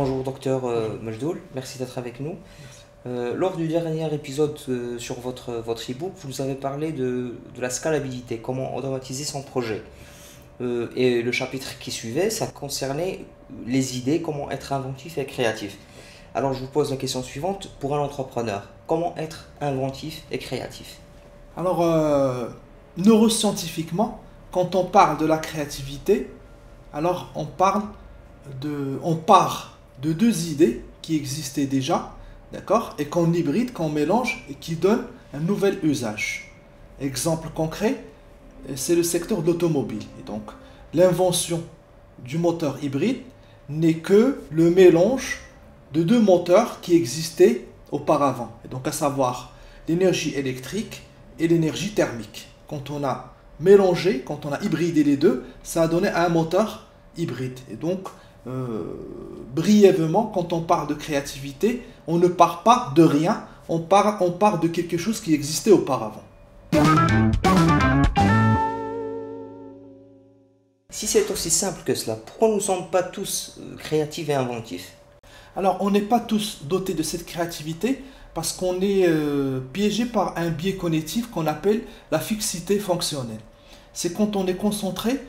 Bonjour docteur Majdoul, merci d'être avec nous. Lors du dernier épisode sur votre e-book, vous avez parlé de la scalabilité, comment automatiser son projet. Et le chapitre qui suivait, ça concernait les idées, comment être inventif et créatif. Alors je vous pose la question suivante, pour un entrepreneur, comment être inventif et créatif? Alors, neuroscientifiquement, quand on parle de la créativité, alors on part de deux idées qui existaient déjà, d'accord, et qu'on hybride, qu'on mélange et qui donnent un nouvel usage. Exemple concret, c'est le secteur de l'automobile. Et donc, l'invention du moteur hybride n'est que le mélange de deux moteurs qui existaient auparavant. Et donc, à savoir l'énergie électrique et l'énergie thermique. Quand on a mélangé, quand on a hybridé les deux, ça a donné un moteur hybride. Et donc, brièvement, quand on parle de créativité, on ne part pas de rien, on part de quelque chose qui existait auparavant. Si c'est aussi simple que cela, pourquoi nous ne sommes pas tous créatifs et inventifs? Alors, on n'est pas tous dotés de cette créativité parce qu'on est piégé par un biais cognitif qu'on appelle la fixité fonctionnelle. C'est quand on est concentré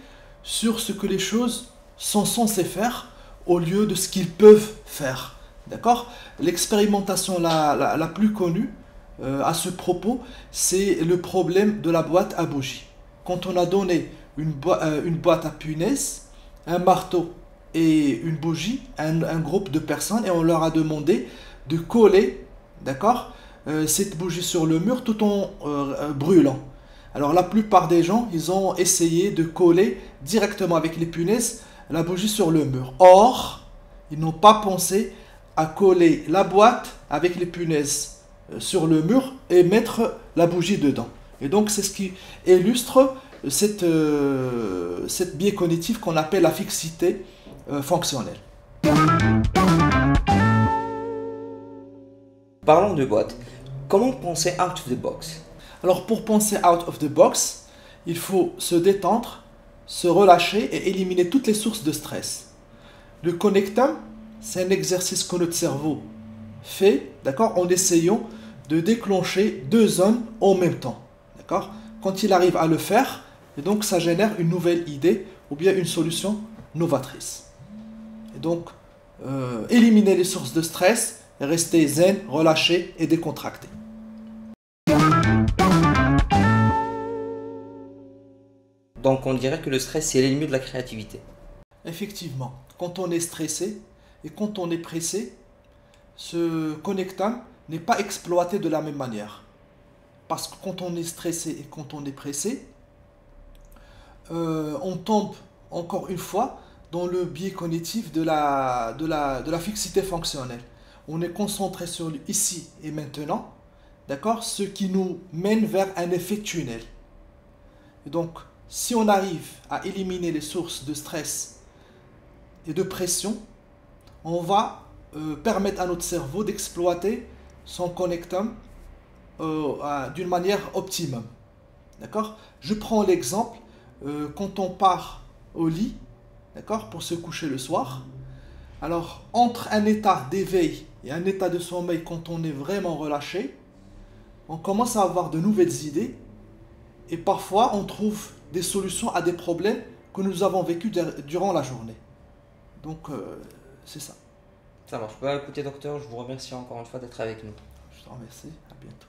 sur ce que les choses sont censées faire au lieu de ce qu'ils peuvent faire. D'accord? L'expérimentation la plus connue à ce propos, c'est le problème de la boîte à bougies. Quand on a donné une boîte à punaises, un marteau et une bougie à un groupe de personnes et on leur a demandé de coller, d'accord, cette bougie sur le mur tout en brûlant. Alors la plupart des gens, ils ont essayé de coller directement avec les punaises la bougie sur le mur. Or, ils n'ont pas pensé à coller la boîte avec les punaises sur le mur et mettre la bougie dedans. Et donc c'est ce qui illustre cette biais cognitif qu'on appelle la fixité fonctionnelle. Parlons de boîte. Comment penser out of the box? Alors pour penser out of the box, il faut se détendre, se relâcher et éliminer toutes les sources de stress. Le connectum, c'est un exercice que notre cerveau fait, d'accord, en essayant de déclencher deux zones en même temps, d'accord. Quand il arrive à le faire, et donc ça génère une nouvelle idée ou bien une solution novatrice. Et donc, éliminer les sources de stress, rester zen, relâché et décontracté. Donc on dirait que le stress c'est l'ennemi de la créativité. Effectivement, quand on est stressé et quand on est pressé, ce connectum n'est pas exploité de la même manière. Parce que quand on est stressé et quand on est pressé, on tombe encore une fois dans le biais cognitif de la fixité fonctionnelle. On est concentré sur le ici et maintenant, d'accord, ce qui nous mène vers un effet tunnel. Et donc, si on arrive à éliminer les sources de stress et de pression, on va permettre à notre cerveau d'exploiter son connectum d'une manière optimum. D'accord? Je prends l'exemple, quand on part au lit, d'accord, pour se coucher le soir. Alors, entre un état d'éveil et un état de sommeil, quand on est vraiment relâché, on commence à avoir de nouvelles idées et parfois on trouve des solutions à des problèmes que nous avons vécus durant la journée. Donc, c'est ça. Ça marche. Bah, écoutez docteur, je vous remercie encore une fois d'être avec nous. Je te remercie, à bientôt.